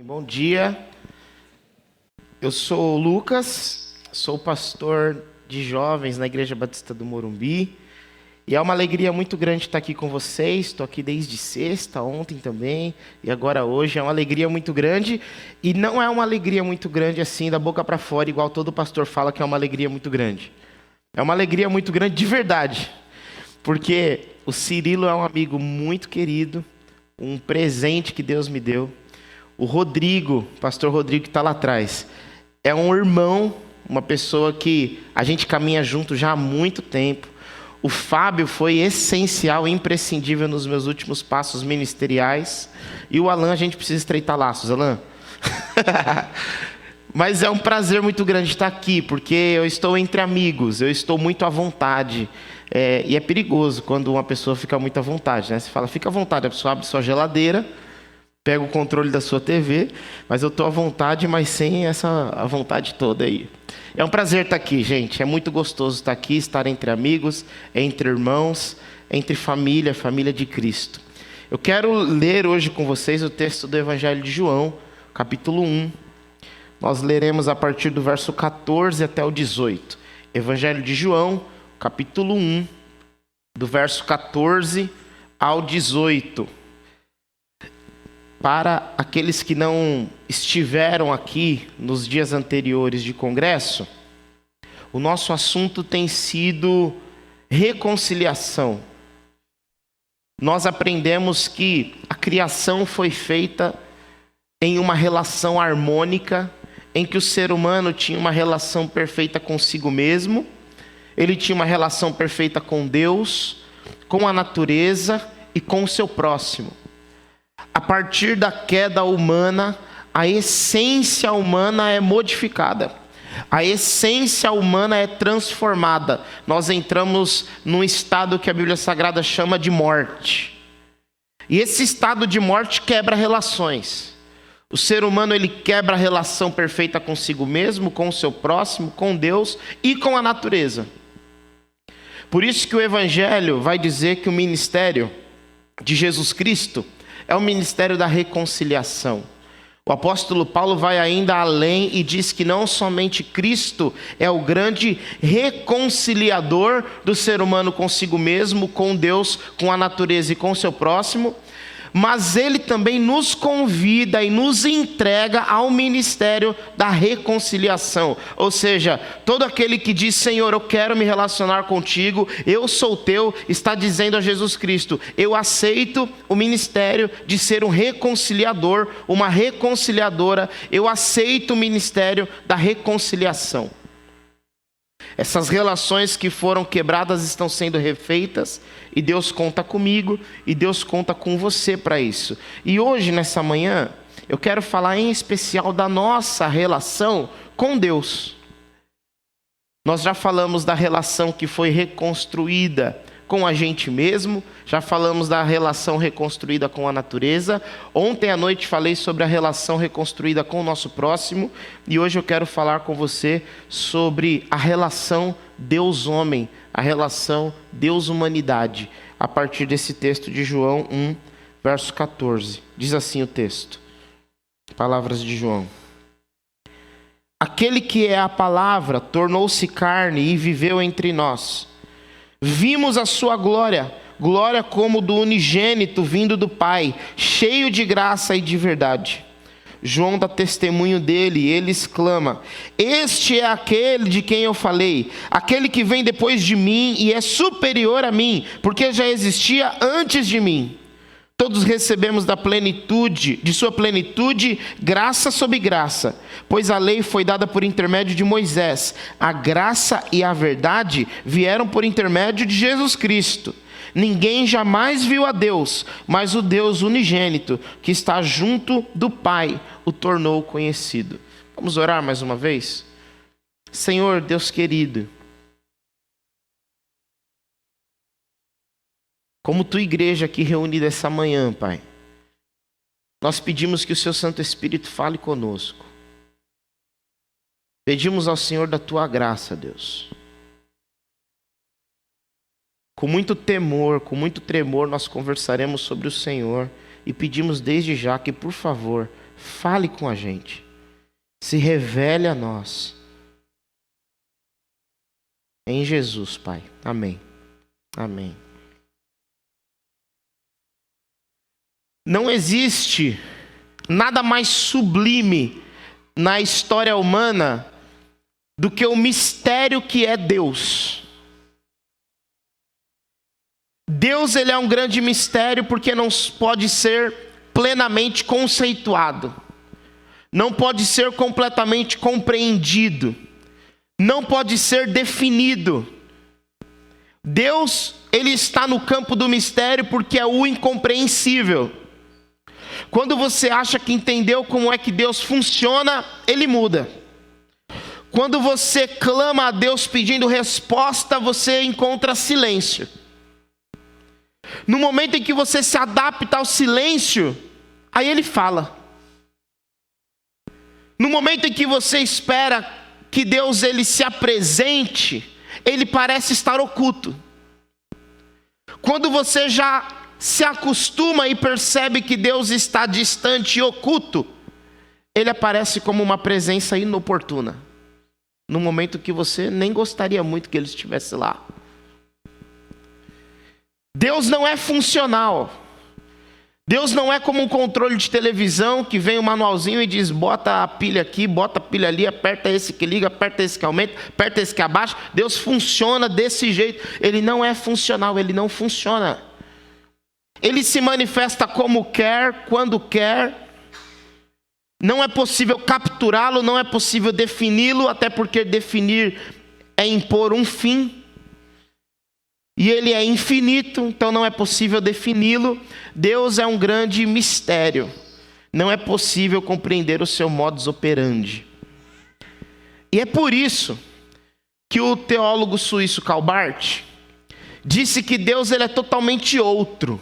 Bom dia, eu sou o Lucas, sou pastor de jovens na Igreja Batista do Morumbi e é uma alegria muito grande estar aqui com vocês. Estou aqui desde sexta, ontem também e agora hoje. É uma alegria muito grande e não é uma alegria muito grande assim da boca para fora, igual todo pastor fala que é uma alegria muito grande. É uma alegria muito grande de verdade, porque o Cirilo é um amigo muito querido, um presente que Deus me deu. O Rodrigo, pastor Rodrigo que está lá atrás, é um irmão, uma pessoa que a gente caminha junto já há muito tempo. O Fábio foi essencial, imprescindível nos meus últimos passos ministeriais. E o Alan, a gente precisa estreitar laços, Alan. Mas é um prazer muito grande estar aqui, porque eu estou entre amigos, eu estou muito à vontade. E é perigoso quando uma pessoa fica muito à vontade, né? Você fala, fica à vontade, a pessoa abre sua geladeira, pega o controle da sua TV, mas eu estou à vontade, mas sem essa a vontade toda aí. É um prazer estar aqui, gente. É muito gostoso estar aqui, estar entre amigos, entre irmãos, entre família, família de Cristo. Eu quero ler hoje com vocês o texto do Evangelho de João, capítulo 1. Nós leremos a partir do verso 14 até o 18. Evangelho de João, capítulo 1, do verso 14 ao 18. Para aqueles que não estiveram aqui nos dias anteriores de congresso, o nosso assunto tem sido reconciliação. Nós aprendemos que a criação foi feita em uma relação harmônica, em que o ser humano tinha uma relação perfeita consigo mesmo, ele tinha uma relação perfeita com Deus, com a natureza e com o seu próximo. A partir da queda humana, a essência humana é modificada. A essência humana é transformada. Nós entramos num estado que a Bíblia Sagrada chama de morte. E esse estado de morte quebra relações. O ser humano, ele quebra a relação perfeita consigo mesmo, com o seu próximo, com Deus e com a natureza. Por isso que o Evangelho vai dizer que o ministério de Jesus Cristo é o ministério da reconciliação. O apóstolo Paulo vai ainda além e diz que não somente Cristo é o grande reconciliador do ser humano consigo mesmo, com Deus, com a natureza e com o seu próximo, mas ele também nos convida e nos entrega ao ministério da reconciliação. Ou seja, todo aquele que diz, Senhor, eu quero me relacionar contigo, eu sou teu, está dizendo a Jesus Cristo, eu aceito o ministério de ser um reconciliador, uma reconciliadora, eu aceito o ministério da reconciliação. Essas relações que foram quebradas estão sendo refeitas e Deus conta comigo e Deus conta com você para isso. E hoje, nessa manhã, eu quero falar em especial da nossa relação com Deus. Nós já falamos da relação que foi reconstruída com a gente mesmo, já falamos da relação reconstruída com a natureza. Ontem à noite falei sobre a relação reconstruída com o nosso próximo e hoje eu quero falar com você sobre a relação Deus-homem, a relação Deus-humanidade, a partir desse texto de João 1, verso 14. Diz assim o texto, palavras de João. Aquele que é a palavra tornou-se carne e viveu entre nós. Vimos a sua glória, glória como do unigênito vindo do Pai, cheio de graça e de verdade. João dá testemunho dele e ele exclama, este é aquele de quem eu falei, aquele que vem depois de mim e é superior a mim, porque já existia antes de mim. Todos recebemos da plenitude, de sua plenitude, graça sobre graça, pois a lei foi dada por intermédio de Moisés. A graça e a verdade vieram por intermédio de Jesus Cristo. Ninguém jamais viu a Deus, mas o Deus unigênito, que está junto do Pai, o tornou conhecido. Vamos orar mais uma vez? Senhor, Deus querido, como tua igreja aqui reunida essa manhã, Pai, nós pedimos que o seu Santo Espírito fale conosco. Pedimos ao Senhor da tua graça, Deus. Com muito temor, com muito tremor, nós conversaremos sobre o Senhor e pedimos desde já que, por favor, fale com a gente. Se revele a nós. Em Jesus, Pai. Amém. Amém. Não existe nada mais sublime na história humana do que o mistério que é Deus. Deus, ele é um grande mistério porque não pode ser plenamente conceituado. Não pode ser completamente compreendido. Não pode ser definido. Deus, ele está no campo do mistério porque é o incompreensível. Quando você acha que entendeu como é que Deus funciona, ele muda. Quando você clama a Deus pedindo resposta, você encontra silêncio. No momento em que você se adapta ao silêncio, aí ele fala. No momento em que você espera que Deus ele se apresente, ele parece estar oculto. Quando você já se acostuma e percebe que Deus está distante e oculto, ele aparece como uma presença inoportuna. No momento que você nem gostaria muito que ele estivesse lá. Deus não é funcional. Deus não é como um controle de televisão que vem um manualzinho e diz, bota a pilha aqui, bota a pilha ali, aperta esse que liga, aperta esse que aumenta, aperta esse que abaixa. Deus funciona desse jeito. Ele não é funcional, ele não funciona. Ele se manifesta como quer, quando quer. Não é possível capturá-lo, não é possível defini-lo, até porque definir é impor um fim. E ele é infinito, então não é possível defini-lo. Deus é um grande mistério. Não é possível compreender o seu modus operandi. E é por isso que o teólogo suíço Karl Barth disse que Deus ele é totalmente outro.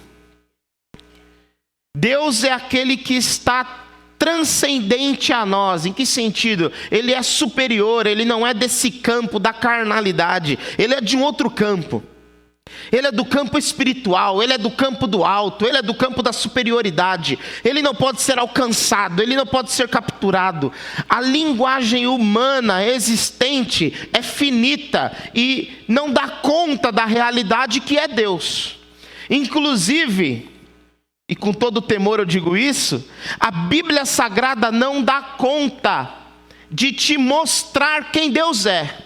Deus é aquele que está transcendente a nós. Em que sentido? Ele é superior, ele não é desse campo da carnalidade. Ele é de um outro campo. Ele é do campo espiritual, ele é do campo do alto, ele é do campo da superioridade. Ele não pode ser alcançado, ele não pode ser capturado. A linguagem humana existente é finita e não dá conta da realidade que é Deus. Inclusive, e com todo temor eu digo isso, a Bíblia Sagrada não dá conta de te mostrar quem Deus é.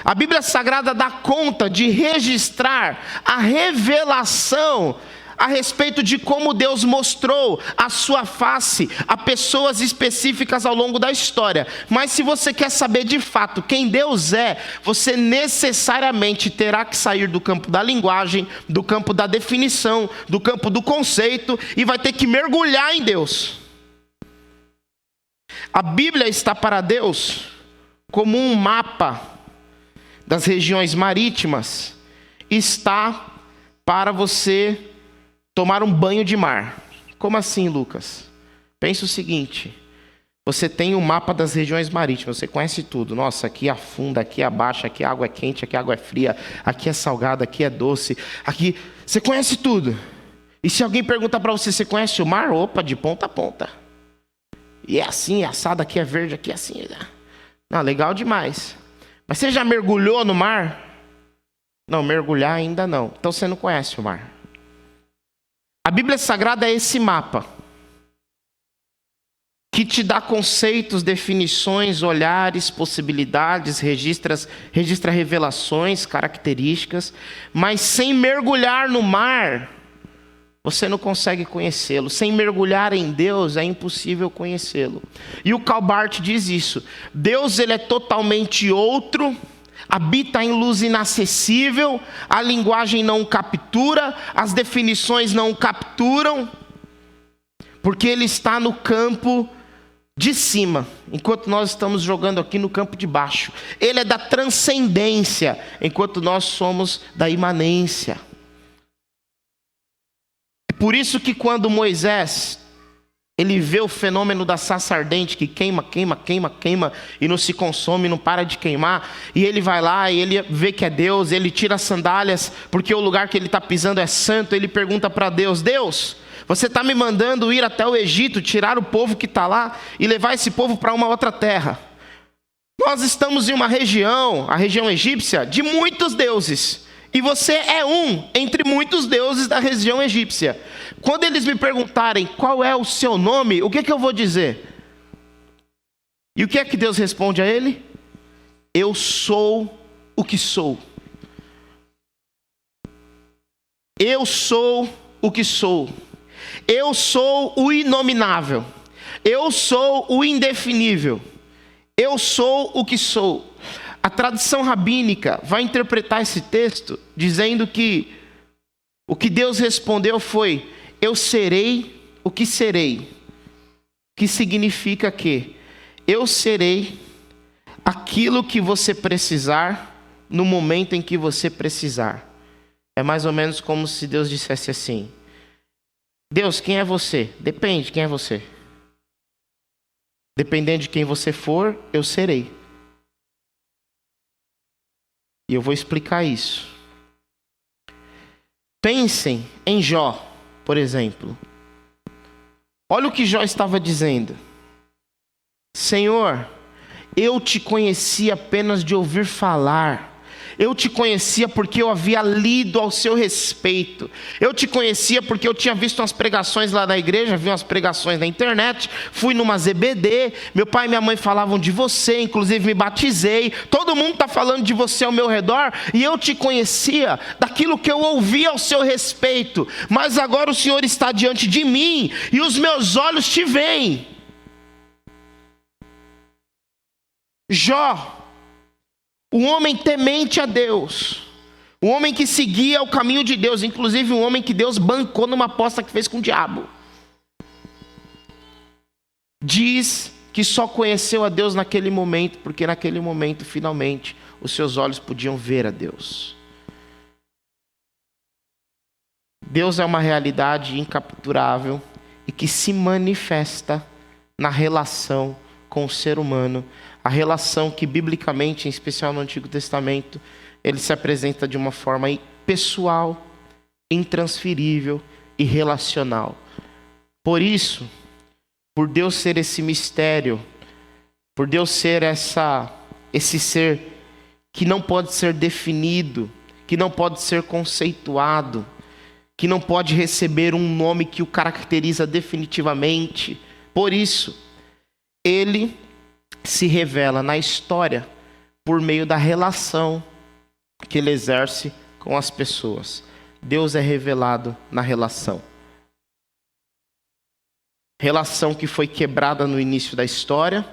A Bíblia Sagrada dá conta de registrar a revelação a respeito de como Deus mostrou a sua face a pessoas específicas ao longo da história. Mas se você quer saber de fato quem Deus é, você necessariamente terá que sair do campo da linguagem, do campo da definição, do campo do conceito e vai ter que mergulhar em Deus. A Bíblia está para Deus como um mapa das regiões marítimas, está para você tomar um banho de mar. Como assim, Lucas? Pensa o seguinte, você tem um mapa das regiões marítimas, você conhece tudo. Nossa, aqui afunda, aqui abaixa, aqui a água é quente, aqui a água é fria, aqui é salgada, aqui é doce, aqui... Você conhece tudo. E se alguém perguntar para você, você conhece o mar? Opa, de ponta a ponta. E é assim, é assado, aqui é verde, aqui é assim. Não, legal demais. Mas você já mergulhou no mar? Não, mergulhar ainda não. Então você não conhece o mar. A Bíblia Sagrada é esse mapa que te dá conceitos, definições, olhares, possibilidades, registra revelações, características, mas sem mergulhar no mar, você não consegue conhecê-lo. Sem mergulhar em Deus, é impossível conhecê-lo. E o Karl Barth diz isso. Deus ele é totalmente outro, habita em luz inacessível, a linguagem não o captura, as definições não o capturam, porque ele está no campo de cima, enquanto nós estamos jogando aqui no campo de baixo. Ele é da transcendência, enquanto nós somos da imanência. Por isso que quando Moisés, ele vê o fenômeno da sarça ardente que queima, queima, queima, queima e não se consome, não para de queimar, e ele vai lá e ele vê que é Deus, ele tira as sandálias porque o lugar que ele está pisando é santo, ele pergunta para Deus, Deus, Você está me mandando ir até o Egito, tirar o povo que está lá e levar esse povo para uma outra terra. Nós estamos em uma região, a região egípcia, de muitos deuses. E você é um entre muitos deuses da região egípcia. Quando eles me perguntarem qual é o seu nome, o que eu vou dizer? E o que é que Deus responde a ele? Eu sou o que sou. Eu sou o que sou. Eu sou o inominável. Eu sou o indefinível. Eu sou o que sou. A tradição rabínica vai interpretar esse texto dizendo que o que Deus respondeu foi: eu serei o que serei. Que significa que eu serei aquilo que você precisar no momento em que você precisar. É mais ou menos como se Deus dissesse assim: Deus, quem é você? Depende de quem é você. Dependendo de quem você for, eu serei. E eu vou explicar isso. Pensem em Jó, por exemplo. Olha o que Jó estava dizendo. Senhor, eu te conheci apenas de ouvir falar. Eu te conhecia porque eu havia lido ao seu respeito. Eu te conhecia porque eu tinha visto umas pregações lá na igreja, vi umas pregações na internet, fui numa ZBD, meu pai e minha mãe falavam de você, inclusive me batizei. Todo mundo está falando de você ao meu redor, e eu te conhecia daquilo que eu ouvia ao seu respeito. Mas agora o Senhor está diante de mim, e os meus olhos te veem. Jó, um homem temente a Deus, um homem que seguia o caminho de Deus, inclusive um homem que Deus bancou numa aposta que fez com o diabo, diz que só conheceu a Deus naquele momento, porque naquele momento, finalmente, os seus olhos podiam ver a Deus. Deus é uma realidade incapturável e que se manifesta na relação com o ser humano. A relação que biblicamente, em especial no Antigo Testamento, ele se apresenta de uma forma pessoal, intransferível e relacional. Por isso, por Deus ser esse mistério, por Deus ser esse ser que não pode ser definido, que não pode ser conceituado, que não pode receber um nome que o caracteriza definitivamente, por isso, ele se revela na história por meio da relação que ele exerce com as pessoas. Deus é revelado na relação. Relação que foi quebrada no início da história,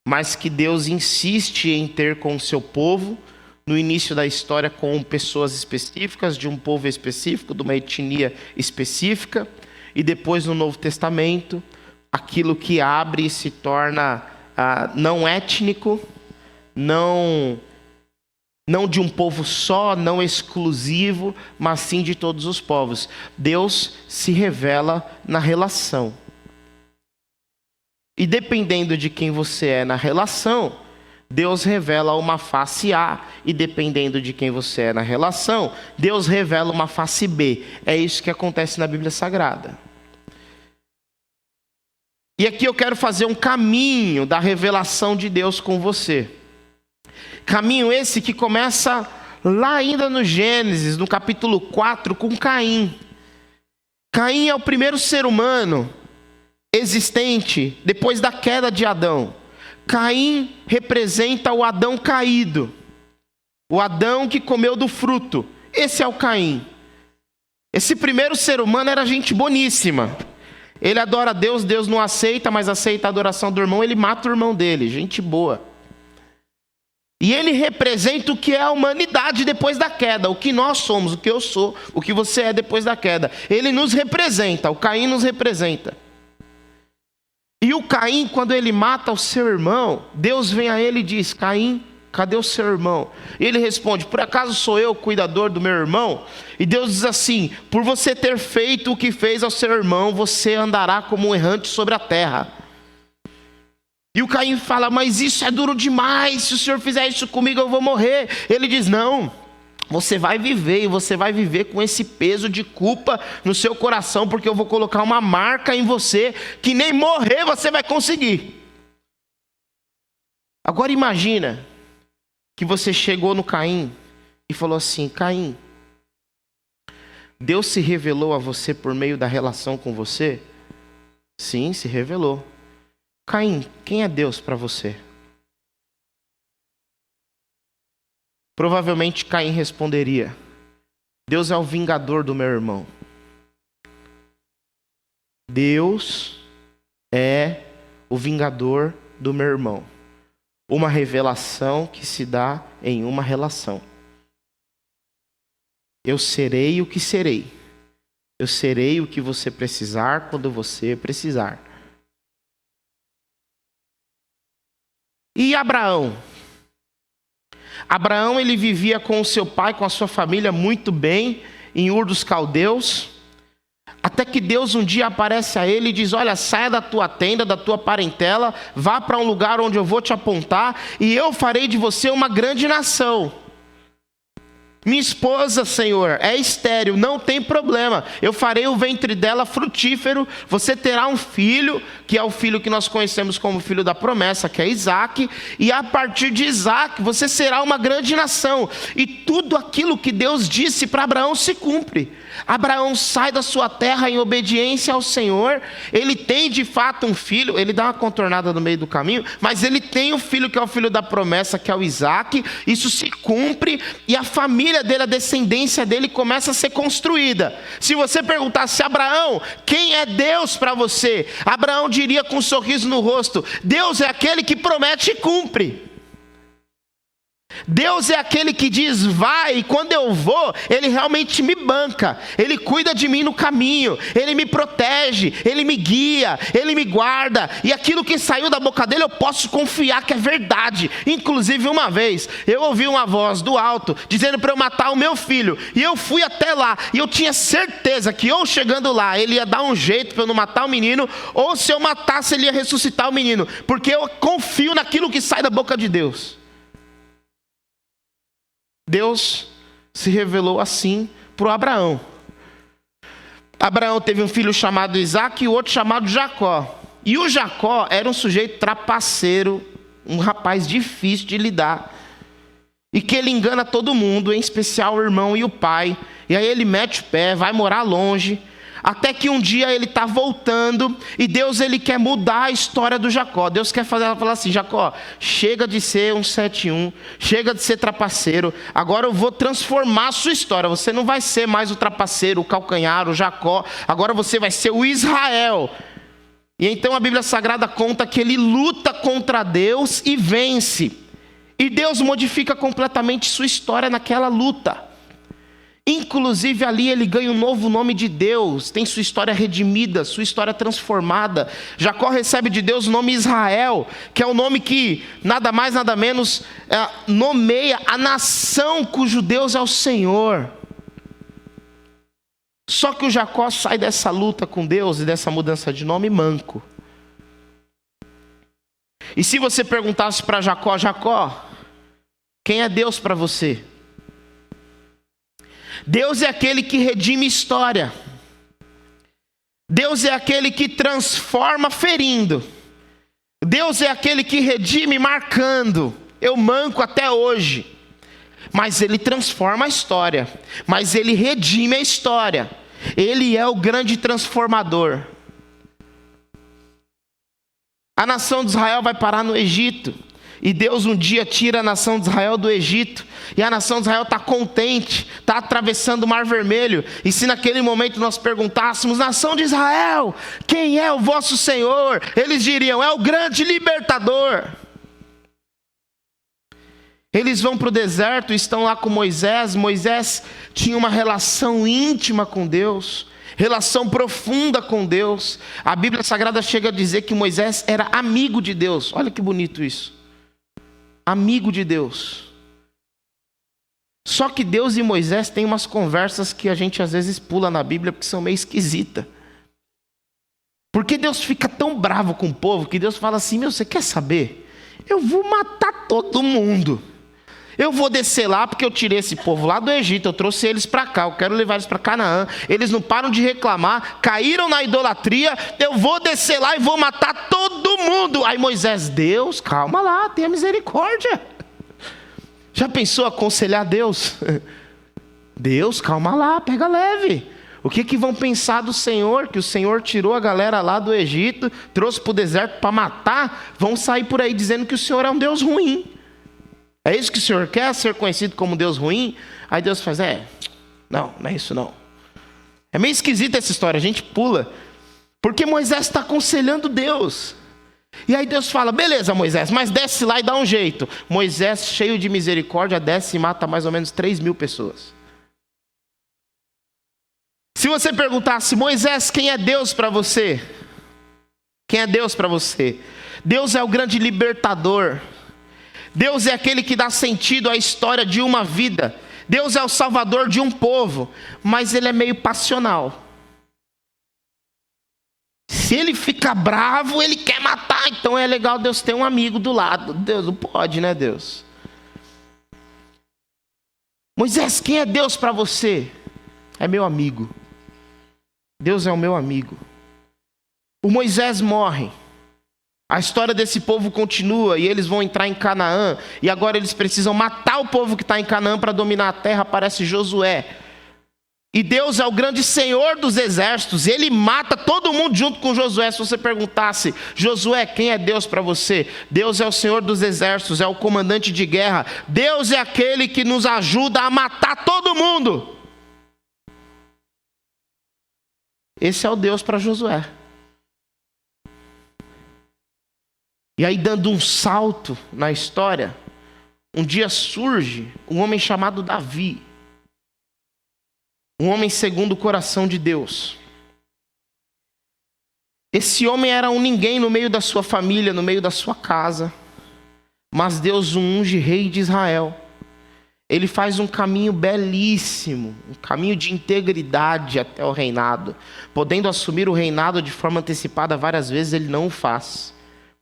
mas que Deus insiste em ter com o seu povo no início da história, com pessoas específicas, de um povo específico, de uma etnia específica, e depois no Novo Testamento, aquilo que abre e se torna não étnico, não de um povo só, não exclusivo, mas sim de todos os povos. Deus se revela na relação. E dependendo de quem você é na relação, Deus revela uma face A. E dependendo de quem você é na relação, Deus revela uma face B. É isso que acontece na Bíblia Sagrada. E aqui eu quero fazer um caminho da revelação de Deus com você. Caminho esse que começa lá ainda no Gênesis, no capítulo 4, com Caim. Caim é o primeiro ser humano existente depois da queda de Adão. Caim representa o Adão caído. O Adão que comeu do fruto. Esse é o Caim. Esse primeiro ser humano era gente boníssima. Ele adora a Deus, Deus não aceita, mas aceita a adoração do irmão, ele mata o irmão dele, gente boa. E ele representa o que é a humanidade depois da queda, o que nós somos, o que eu sou, o que você é depois da queda. Ele nos representa, o Caim nos representa. E o Caim, quando ele mata o seu irmão, Deus vem a ele e diz: Caim, cadê o seu irmão? E ele responde: por acaso sou eu o cuidador do meu irmão? E Deus diz assim: por você ter feito o que fez ao seu irmão, você andará como um errante sobre a terra. E o Caim fala: mas isso é duro demais, se o Senhor fizer isso comigo eu vou morrer. Ele diz: não, Você vai viver, e você vai viver com esse peso de culpa no seu coração, porque eu vou colocar uma marca em você que nem morrer você vai conseguir. Agora imagina que você chegou no Caim e falou assim: Caim, Deus se revelou a você por meio da relação com você? Sim, se revelou. Caim, quem é Deus para você? Provavelmente Caim responderia: Deus é o vingador do meu irmão. Deus é o vingador do meu irmão. Uma revelação que se dá em uma relação. Eu serei o que serei. Eu serei o que você precisar quando você precisar. E Abraão? Abraão, ele vivia com o seu pai, com a sua família muito bem, em Ur dos Caldeus, até que Deus um dia aparece a ele e diz: olha, saia da tua tenda, da tua parentela, vá para um lugar onde eu vou te apontar, e eu farei de você uma grande nação. Minha esposa, Senhor, é estéril, não tem problema. Eu farei o ventre dela frutífero. Você terá um filho, que é o filho que nós conhecemos como filho da promessa, que é Isaque. E a partir de Isaque, você será uma grande nação. E tudo aquilo que Deus disse para Abraão se cumpre. Abraão sai da sua terra em obediência ao Senhor. Ele tem de fato um filho. Ele dá uma contornada no meio do caminho, mas ele tem um filho que é o filho da promessa, que é o Isaque. Isso se cumpre e a família dele, a descendência dele começa a ser construída. Se você perguntasse a Abraão, quem é Deus para você? Abraão diria com um sorriso no rosto: Deus é aquele que promete e cumpre. Deus é aquele que diz vai, e quando eu vou, Ele realmente me banca. Ele cuida de mim no caminho, Ele me protege, Ele me guia, Ele me guarda. E aquilo que saiu da boca dele eu posso confiar que é verdade. Inclusive uma vez, eu ouvi uma voz do alto dizendo para eu matar o meu filho. E eu fui até lá, e eu tinha certeza que ou chegando lá, ele ia dar um jeito para eu não matar o menino, ou se eu matasse, ele ia ressuscitar o menino. Porque eu confio naquilo que sai da boca de Deus. Deus se revelou assim para o Abraão. Abraão teve um filho chamado Isaque e o outro chamado Jacó. E o Jacó era um sujeito trapaceiro, um rapaz difícil de lidar. E que ele engana todo mundo, em especial o irmão e o pai. E aí ele mete o pé, vai morar longe. Até que um dia ele está voltando e Deus ele quer mudar a história do Jacó. Deus quer falar assim: Jacó, chega de ser um 171, chega de ser trapaceiro. Agora eu vou transformar a sua história. Você não vai ser mais o trapaceiro, o calcanhar, o Jacó. Agora você vai ser o Israel. E então a Bíblia Sagrada conta que ele luta contra Deus e vence. E Deus modifica completamente sua história naquela luta. Inclusive ali ele ganha um novo nome de Deus, tem sua história redimida, sua história transformada. Jacó recebe de Deus o nome Israel, que é o nome que nada mais nada menos nomeia a nação cujo Deus é o Senhor. Só que o Jacó sai dessa luta com Deus e dessa mudança de nome manco. E se você perguntasse para Jacó: Jacó, quem é Deus para você? Deus é aquele que redime história. Deus é aquele que transforma ferindo. Deus é aquele que redime marcando. Eu manco até hoje. Mas Ele transforma a história. Mas Ele redime a história. Ele é o grande transformador. A nação de Israel vai parar no Egito. E Deus um dia tira a nação de Israel do Egito. E a nação de Israel está contente, está atravessando o Mar Vermelho. E se naquele momento nós perguntássemos: nação de Israel, quem é o vosso Senhor? Eles diriam: é o grande libertador. Eles vão para o deserto e estão lá com Moisés. Moisés tinha uma relação íntima com Deus, relação profunda com Deus. A Bíblia Sagrada chega a dizer que Moisés era amigo de Deus. Olha que bonito isso. Amigo de Deus. Só que Deus e Moisés têm umas conversas que a gente às vezes pula na Bíblia porque são meio esquisitas. Porque Deus fica tão bravo com o povo que Deus fala assim: meu, você quer saber? Eu vou matar todo mundo. Eu vou descer lá porque eu tirei esse povo lá do Egito, eu trouxe eles para cá, eu quero levar eles para Canaã. Eles não param de reclamar, caíram na idolatria, eu vou descer lá e vou matar todo mundo. Aí Moisés, Deus, calma lá, tenha misericórdia. Já pensou aconselhar Deus? Deus, calma lá, pega leve. O que vão pensar do Senhor? Que o Senhor tirou a galera lá do Egito, trouxe para o deserto para matar? Vão sair por aí dizendo que o Senhor é um Deus ruim. É isso que o Senhor quer, ser conhecido como Deus ruim? Aí Deus faz, não é isso não. É meio esquisita essa história, a gente pula. Porque Moisés está aconselhando Deus. E aí Deus fala, beleza Moisés, mas desce lá e dá um jeito. Moisés, cheio de misericórdia, desce e mata mais ou menos 3.000 pessoas. Se você perguntasse, Moisés, quem é Deus para você? Quem é Deus para você? Deus é o grande libertador. Deus é aquele que dá sentido à história de uma vida. Deus é o salvador de um povo. Mas ele é meio passional. Se ele fica bravo, ele quer matar. Então é legal Deus ter um amigo do lado. Deus não pode, né, Deus? Moisés, quem é Deus para você? É meu amigo. Deus é o meu amigo. O Moisés morre. A história desse povo continua e eles vão entrar em Canaã. E agora eles precisam matar o povo que está em Canaã para dominar a terra. Aparece Josué. E Deus é o grande Senhor dos exércitos. Ele mata todo mundo junto com Josué. Se você perguntasse, Josué, quem é Deus para você? Deus é o Senhor dos exércitos, é o comandante de guerra. Deus é aquele que nos ajuda a matar todo mundo. Esse é o Deus para Josué. E aí, dando um salto na história, um dia surge um homem chamado Davi. Um homem segundo o coração de Deus. Esse homem era um ninguém no meio da sua família, no meio da sua casa. Mas Deus o unge rei de Israel. Ele faz um caminho belíssimo, um caminho de integridade até o reinado. Podendo assumir o reinado de forma antecipada várias vezes, ele não o faz.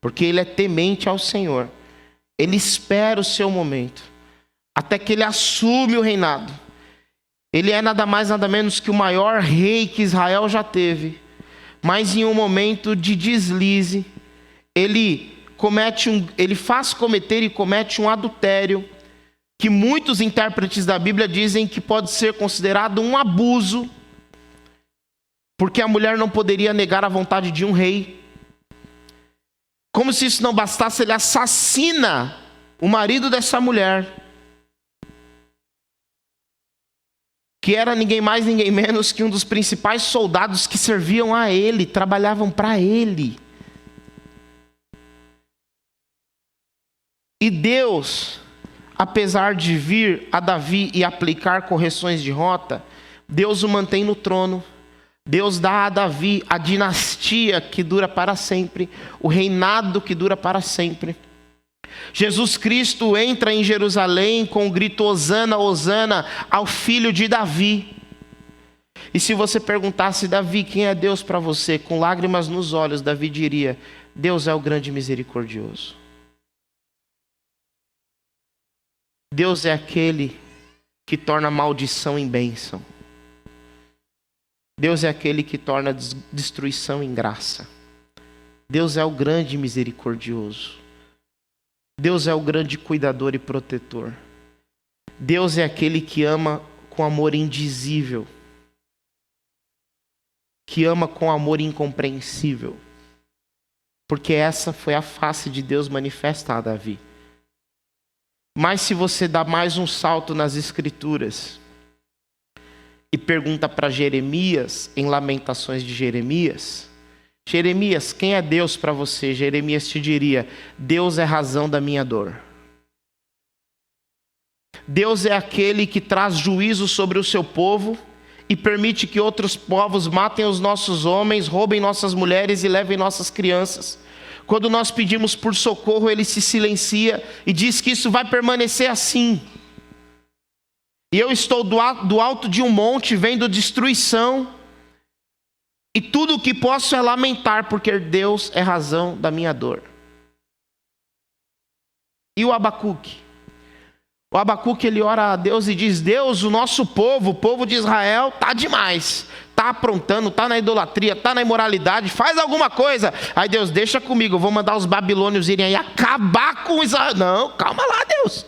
Porque ele é temente ao Senhor. Ele espera o seu momento. Até que ele assume o reinado. Ele é nada mais, nada menos que o maior rei que Israel já teve. Mas em um momento de deslize, ele faz cometer e comete um adultério, que muitos intérpretes da Bíblia dizem que pode ser considerado um abuso, porque a mulher não poderia negar a vontade de um rei. Como se isso não bastasse, ele assassina o marido dessa mulher, que era ninguém mais, ninguém menos que um dos principais soldados que serviam a ele, trabalhavam para ele. E Deus, apesar de vir a Davi e aplicar correções de rota, Deus o mantém no trono. Deus dá a Davi a dinastia que dura para sempre, o reinado que dura para sempre. Jesus Cristo entra em Jerusalém com o grito Hosana, Hosana ao filho de Davi. E se você perguntasse, Davi, quem é Deus para você? Com lágrimas nos olhos, Davi diria, Deus é o grande misericordioso. Deus é aquele que torna maldição em bênção. Deus é aquele que torna destruição em graça. Deus é o grande misericordioso. Deus é o grande cuidador e protetor. Deus é aquele que ama com amor indizível. Que ama com amor incompreensível. Porque essa foi a face de Deus manifesta a Davi. Mas se você dá mais um salto nas Escrituras e pergunta para Jeremias, em Lamentações de Jeremias, Jeremias, quem é Deus para você? Jeremias te diria, Deus é a razão da minha dor. Deus é aquele que traz juízo sobre o seu povo e permite que outros povos matem os nossos homens, roubem nossas mulheres e levem nossas crianças. Quando nós pedimos por socorro, ele se silencia e diz que isso vai permanecer assim. E eu estou do alto de um monte, vendo destruição, e tudo o que posso é lamentar, porque Deus é razão da minha dor. E o Abacuque? O Abacuque, ele ora a Deus e diz: Deus, o nosso povo, o povo de Israel, está demais. Está aprontando, está na idolatria, está na imoralidade, faz alguma coisa. Aí Deus, deixa comigo, eu vou mandar os babilônios irem aí acabar com Israel. Não, calma lá, Deus.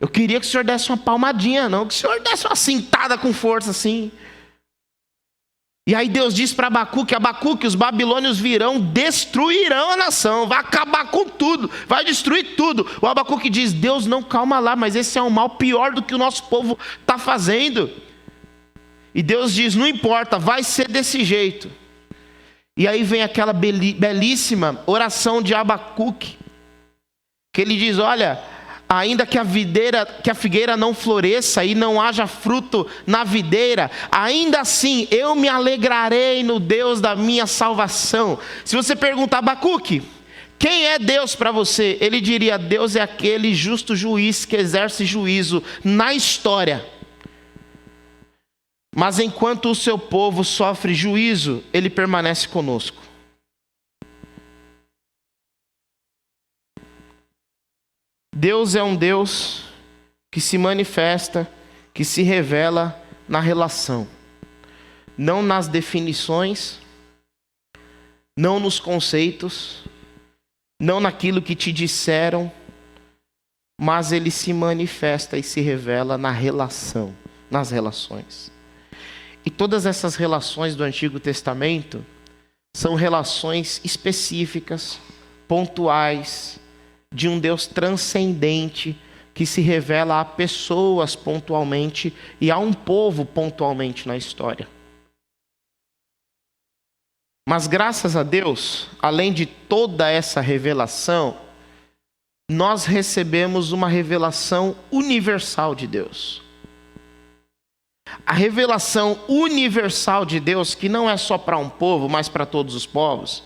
Eu queria que o Senhor desse uma palmadinha, não que o Senhor desse uma cintada com força assim. E aí Deus diz para Abacuque: Abacuque, os babilônios virão, destruirão a nação, vai acabar com tudo, vai destruir tudo. O Abacuque diz: Deus, não, calma lá, mas esse é um mal pior do que o nosso povo está fazendo. E Deus diz: não importa, vai ser desse jeito. E aí vem aquela belíssima oração de Abacuque, que ele diz: olha, ainda que a figueira não floresça e não haja fruto na videira, ainda assim eu me alegrarei no Deus da minha salvação. Se você perguntar: Abacuque, quem é Deus para você? Ele diria: Deus é aquele justo juiz que exerce juízo na história. Mas enquanto o seu povo sofre juízo, ele permanece conosco. Deus é um Deus que se manifesta, que se revela na relação. Não nas definições, não nos conceitos, não naquilo que te disseram, mas ele se manifesta e se revela na relação, nas relações. E todas essas relações do Antigo Testamento são relações específicas, pontuais, de um Deus transcendente, que se revela a pessoas pontualmente e a um povo pontualmente na história. Mas graças a Deus, além de toda essa revelação, nós recebemos uma revelação universal de Deus. A revelação universal de Deus, que não é só para um povo, mas para todos os povos,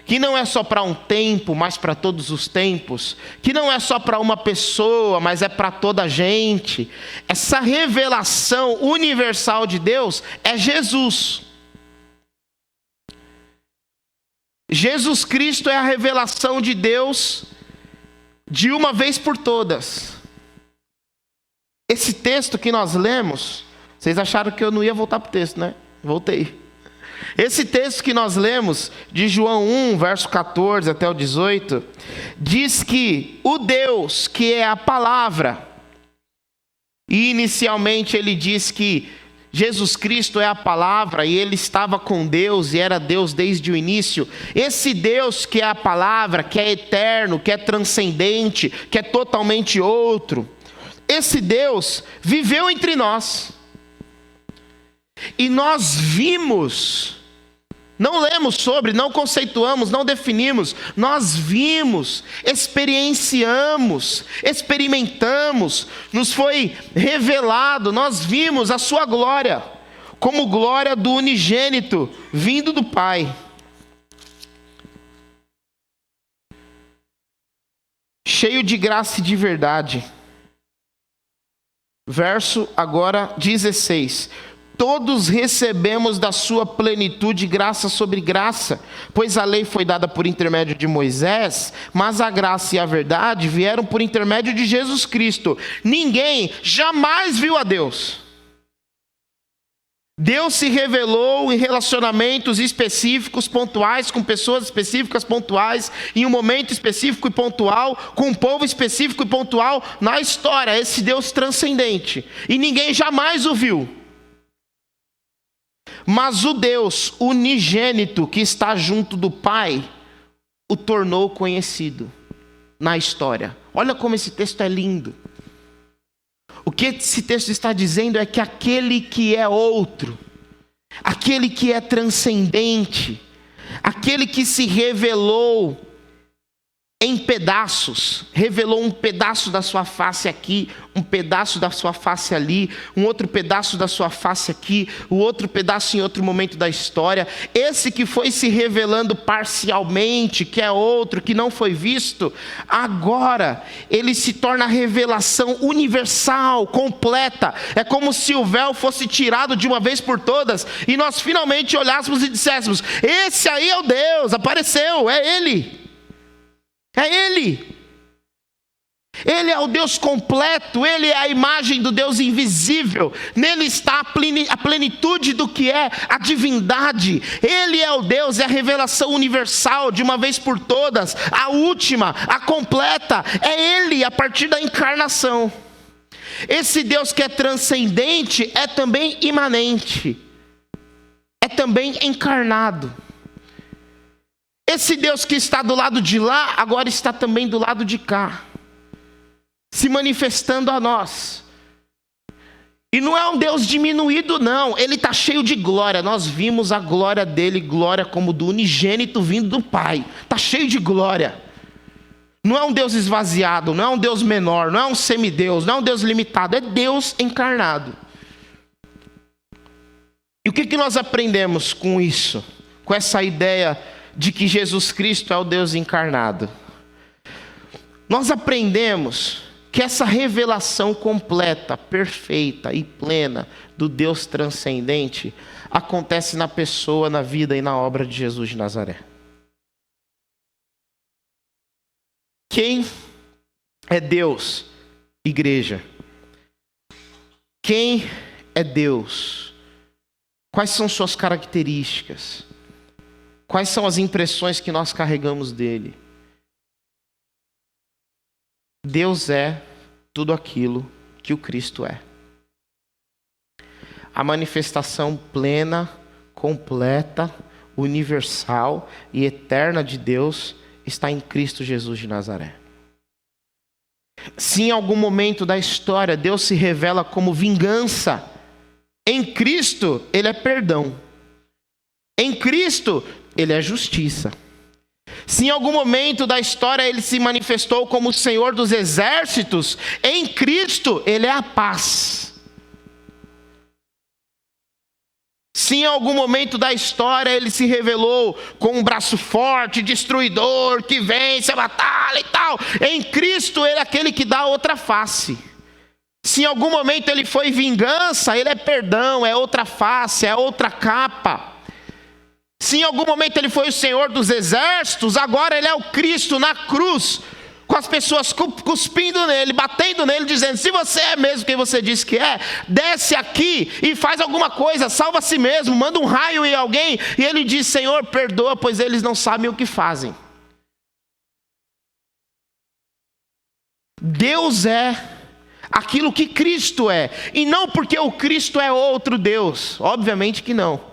que não é só para um tempo, mas para todos os tempos, que não é só para uma pessoa, mas é para toda a gente. Essa revelação universal de Deus é Jesus. Jesus Cristo é a revelação de Deus de uma vez por todas. Esse texto que nós lemos, vocês acharam que eu não ia voltar para o texto, né? Voltei. Esse texto que nós lemos, de João 1, verso 14 até o 18, diz que o Deus que é a palavra, e inicialmente ele diz que Jesus Cristo é a palavra e ele estava com Deus e era Deus desde o início. Esse Deus que é a palavra, que é eterno, que é transcendente, que é totalmente outro, esse Deus viveu entre nós. E nós vimos, não lemos sobre, não conceituamos, não definimos, nós vimos, experienciamos, experimentamos, nos foi revelado, nós vimos a sua glória, como glória do unigênito, vindo do Pai. Cheio de graça e de verdade. Verso agora 16. Todos recebemos da sua plenitude graça sobre graça, pois a lei foi dada por intermédio de Moisés, mas a graça e a verdade vieram por intermédio de Jesus Cristo. Ninguém jamais viu a Deus. Deus se revelou em relacionamentos específicos, pontuais, com pessoas específicas, pontuais, em um momento específico e pontual, com um povo específico e pontual na história. Esse Deus transcendente. E ninguém jamais o viu. Mas o Deus unigênito que está junto do Pai o tornou conhecido na história. Olha como esse texto é lindo. O que esse texto está dizendo é que aquele que é outro, aquele que é transcendente, aquele que se revelou em pedaços, revelou um pedaço da sua face aqui, um pedaço da sua face ali, um outro pedaço da sua face aqui, o outro pedaço em outro momento da história. Esse que foi se revelando parcialmente, que é outro, que não foi visto, agora ele se torna a revelação universal, completa. É como se o véu fosse tirado de uma vez por todas e nós finalmente olhássemos e disséssemos: esse aí é o Deus, apareceu, é Ele. É Ele. Ele é o Deus completo, Ele é a imagem do Deus invisível, nele está a plenitude do que é a divindade. Ele é o Deus, é a revelação universal, de uma vez por todas, a última, a completa, é Ele a partir da encarnação. Esse Deus que é transcendente é também imanente, é também encarnado. Esse Deus que está do lado de lá, agora está também do lado de cá, se manifestando a nós. E não é um Deus diminuído não, Ele está cheio de glória. Nós vimos a glória dele, glória como do unigênito vindo do Pai. Está cheio de glória. Não é um Deus esvaziado, não é um Deus menor, não é um semideus, não é um Deus limitado, é Deus encarnado. E o que nós aprendemos com isso? Com essa ideia de que Jesus Cristo é o Deus encarnado? Nós aprendemos que essa revelação completa, perfeita e plena do Deus transcendente acontece na pessoa, na vida e na obra de Jesus de Nazaré. Quem é Deus? Igreja. Quem é Deus? Quais são suas características? Quais são as impressões que nós carregamos dele? Deus é tudo aquilo que o Cristo é. A manifestação plena, completa, universal e eterna de Deus está em Cristo Jesus de Nazaré. Se em algum momento da história Deus se revela como vingança, em Cristo Ele é perdão. Em Cristo Ele é justiça. Se em algum momento da história Ele se manifestou como o Senhor dos exércitos, em Cristo Ele é a paz. Se em algum momento da história Ele se revelou com um braço forte, destruidor, que vence a batalha e tal, em Cristo Ele é aquele que dá outra face. Se em algum momento Ele foi vingança, Ele é perdão, é outra face, é outra capa. Se em algum momento Ele foi o Senhor dos exércitos, agora Ele é o Cristo na cruz, com as pessoas cuspindo nele, batendo nele, dizendo: se você é mesmo quem você diz que é, desce aqui e faz alguma coisa, salva a si mesmo, manda um raio em alguém. E Ele diz: Senhor, perdoa, pois eles não sabem o que fazem. Deus é aquilo que Cristo é, e não porque o Cristo é outro Deus, obviamente que não.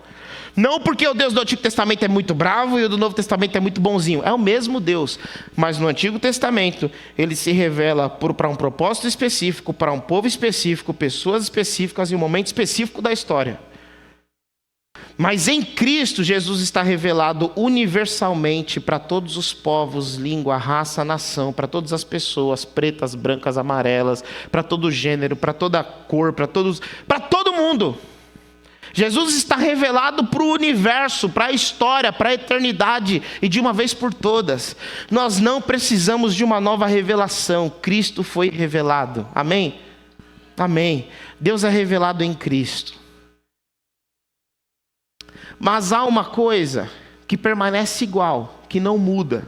Não porque o Deus do Antigo Testamento é muito bravo e o do Novo Testamento é muito bonzinho. É o mesmo Deus. Mas no Antigo Testamento, Ele se revela para um propósito específico, para um povo específico, pessoas específicas e um momento específico da história. Mas em Cristo, Jesus está revelado universalmente para todos os povos, língua, raça, nação, para todas as pessoas, pretas, brancas, amarelas, para todo gênero, para toda cor, para todo mundo. Jesus está revelado para o universo, para a história, para a eternidade e de uma vez por todas. Nós não precisamos de uma nova revelação. Cristo foi revelado. Amém? Amém. Deus é revelado em Cristo. Mas há uma coisa que permanece igual, que não muda,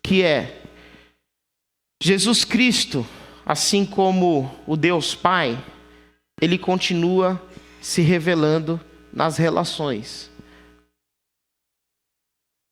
que é Jesus Cristo, assim como o Deus Pai, Ele continua se revelando nas relações.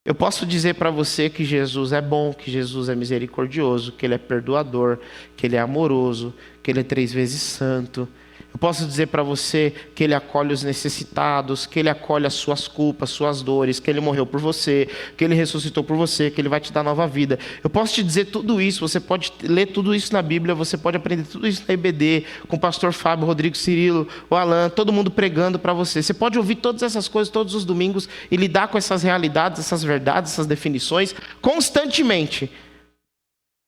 Eu posso dizer para você que Jesus é bom, que Jesus é misericordioso, que Ele é perdoador, que Ele é amoroso, que Ele é 3 vezes santo. Eu posso dizer para você que Ele acolhe os necessitados, que Ele acolhe as suas culpas, suas dores, que Ele morreu por você, que Ele ressuscitou por você, que Ele vai te dar nova vida. Eu posso te dizer tudo isso, você pode ler tudo isso na Bíblia, você pode aprender tudo isso na IBD, com o pastor Fábio, Rodrigo Cirilo, o Alan, todo mundo pregando para você. Você pode ouvir todas essas coisas todos os domingos e lidar com essas realidades, essas verdades, essas definições constantemente.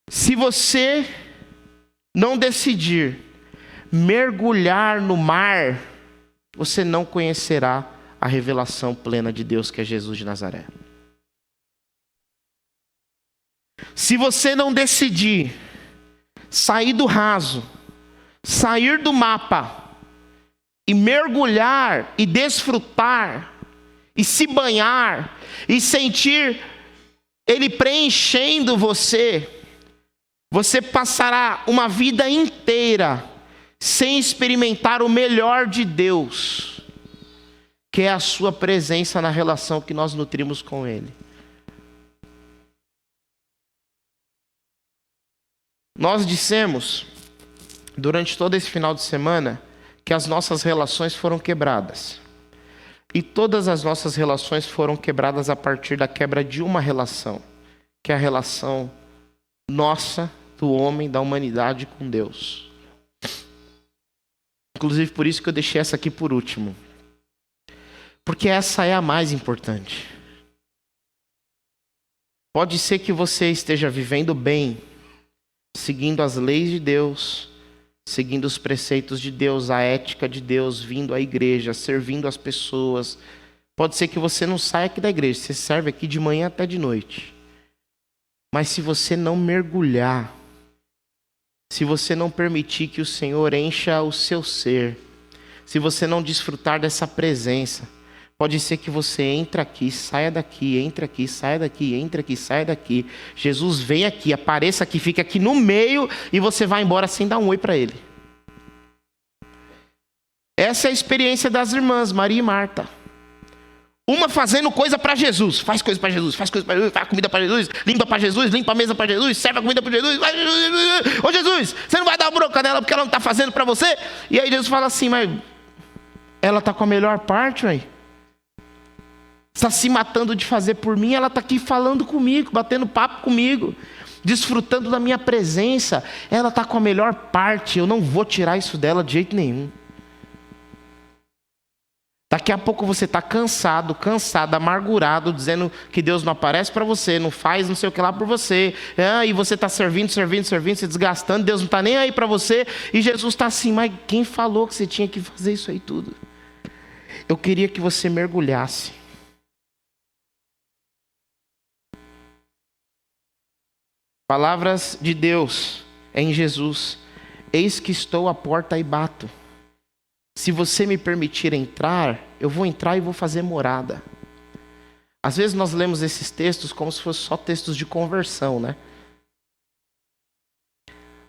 Se você não decidir mergulhar no mar, você não conhecerá a revelação plena de Deus, que é Jesus de Nazaré. Se você não decidir sair do raso, sair do mapa e mergulhar e desfrutar e se banhar e sentir Ele preenchendo você, Você passará uma vida inteira sem experimentar o melhor de Deus, que é a sua presença na relação que nós nutrimos com Ele. Nós dissemos, durante todo esse final de semana, que as nossas relações foram quebradas. E todas as nossas relações foram quebradas a partir da quebra de uma relação, que é a relação nossa, do homem, da humanidade com Deus. Inclusive por isso que eu deixei essa aqui por último. Porque essa é a mais importante. Pode ser que você esteja vivendo bem, seguindo as leis de Deus, seguindo os preceitos de Deus, a ética de Deus, vindo à igreja, servindo as pessoas. Pode ser que você não saia aqui da igreja, você serve aqui de manhã até de noite. Mas se você não mergulhar, se você não permitir que o Senhor encha o seu ser, se você não desfrutar dessa presença, pode ser que você entre aqui, saia daqui, entre aqui, saia daqui, entre aqui, saia daqui. Jesus vem aqui, apareça aqui, fica aqui no meio e você vai embora sem dar um oi para Ele. Essa é a experiência das irmãs Maria e Marta. Uma fazendo coisa para Jesus, faz coisa para Jesus, faz coisa para Jesus, faz comida para Jesus, limpa para Jesus, limpa a mesa para Jesus, serve a comida para Jesus. Ô Jesus, você não vai dar bronca nela porque ela não está fazendo para você? E aí Jesus fala assim, mas ela está com a melhor parte, ué. Está se matando de fazer por mim, ela está aqui falando comigo, batendo papo comigo, desfrutando da minha presença. Ela está com a melhor parte, eu não vou tirar isso dela de jeito nenhum. Daqui a pouco você está cansado, amargurado, dizendo que Deus não aparece para você, não faz não sei o que lá por você. E você está servindo, se desgastando, Deus não está nem aí para você. E Jesus está assim, mas quem falou que você tinha que fazer isso aí tudo? Eu queria que você mergulhasse. Palavras de Deus em Jesus. Eis que estou à porta e bato. Se você me permitir entrar, eu vou entrar e vou fazer morada. Às vezes nós lemos esses textos como se fossem só textos de conversão, né?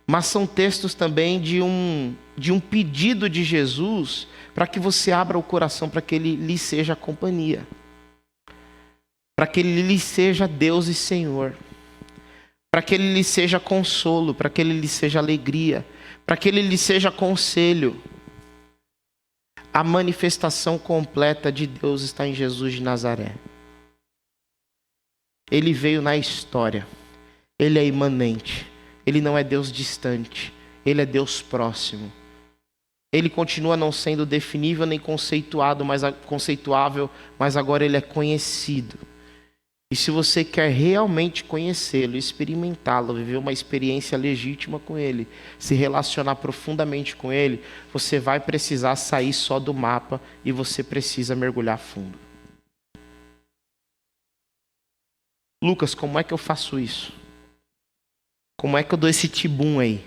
Mas são textos também de um pedido de Jesus para que você abra o coração para que Ele lhe seja companhia. Para que Ele lhe seja Deus e Senhor. Para que Ele lhe seja consolo, para que Ele lhe seja alegria, para que Ele lhe seja conselho. A manifestação completa de Deus está em Jesus de Nazaré. Ele veio na história. Ele é imanente. Ele não é Deus distante. Ele é Deus próximo. Ele continua não sendo definível nem conceituável, mas agora Ele é conhecido. E se você quer realmente conhecê-lo, experimentá-lo, viver uma experiência legítima com Ele, se relacionar profundamente com Ele, você vai precisar sair só do mapa e você precisa mergulhar fundo. Lucas, como é que eu faço isso? Como é que eu dou esse tibum aí?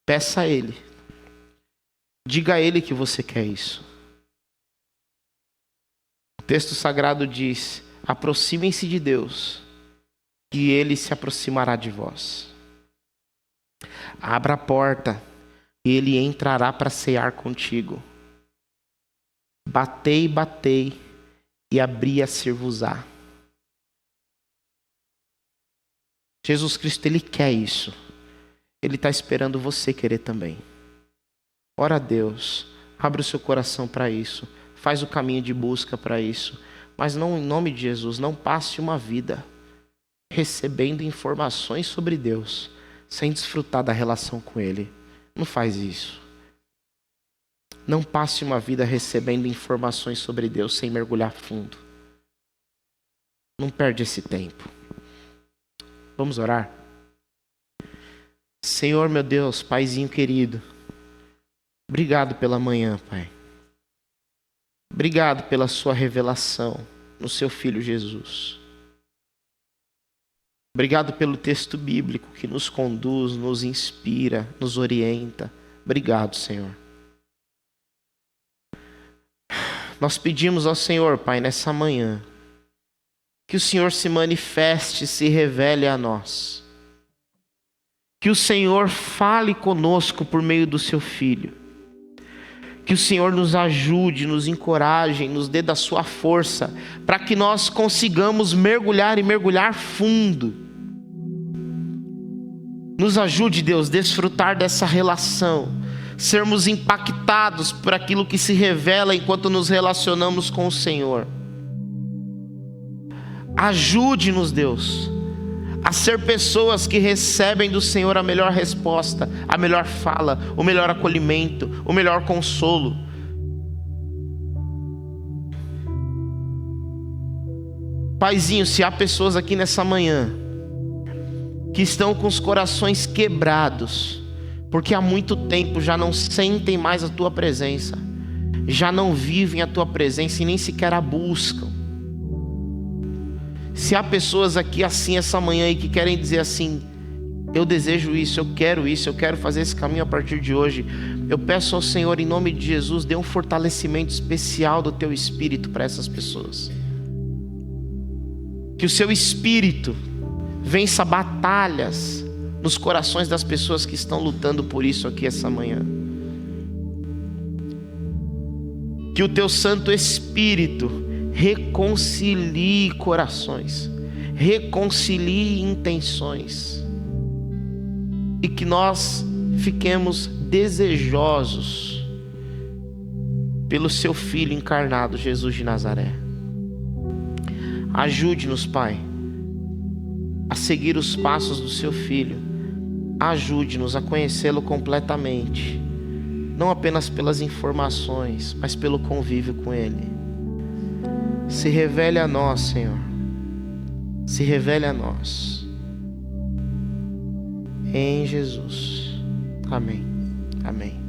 Peça a Ele. Diga a Ele que você quer isso. O texto sagrado diz: aproximem-se de Deus, que Ele se aproximará de vós. Abra a porta, e Ele entrará para cear contigo. Batei, e abri-a-ser-vos-á. Jesus Cristo, Ele quer isso. Ele está esperando você querer também. Ora a Deus, abre o seu coração para isso. Faz o caminho de busca para isso. Mas não, em nome de Jesus, não passe uma vida recebendo informações sobre Deus, sem desfrutar da relação com Ele. Não faz isso. Não passe uma vida recebendo informações sobre Deus sem mergulhar fundo. Não perde esse tempo. Vamos orar? Senhor, meu Deus, Paizinho querido, obrigado pela manhã, Pai. Obrigado pela sua revelação no seu Filho Jesus. Obrigado pelo texto bíblico que nos conduz, nos inspira, nos orienta. Obrigado, Senhor. Nós pedimos ao Senhor, Pai, nessa manhã, Que o Senhor se manifeste, se revele a nós. Que o Senhor fale conosco por meio do seu Filho. Que o Senhor nos ajude, nos encoraje, nos dê da sua força, para que nós consigamos mergulhar e mergulhar fundo. Nos ajude, Deus, desfrutar dessa relação, sermos impactados por aquilo que se revela enquanto nos relacionamos com o Senhor. Ajude-nos, Deus, a ser pessoas que recebem do Senhor a melhor resposta, a melhor fala, o melhor acolhimento, o melhor consolo. Paizinho, se há pessoas aqui nessa manhã que estão com os corações quebrados, porque há muito tempo já não sentem mais a Tua presença, já não vivem a Tua presença e nem sequer a buscam. Se há pessoas aqui assim essa manhã e que querem dizer assim: eu desejo isso, eu quero fazer esse caminho a partir de hoje, eu peço ao Senhor, em nome de Jesus, dê um fortalecimento especial do Teu Espírito para essas pessoas. Que o Seu Espírito vença batalhas nos corações das pessoas que estão lutando por isso aqui essa manhã. Que o Teu Santo Espírito reconcilie corações, reconcilie intenções, e que nós fiquemos desejosos pelo Seu Filho encarnado, Jesus de Nazaré. Ajude-nos, Pai, a seguir os passos do Seu Filho. Ajude-nos a conhecê-lo completamente, não apenas pelas informações, mas pelo convívio com Ele. Se revele a nós, Senhor. Se revele a nós. Em Jesus. Amém. Amém.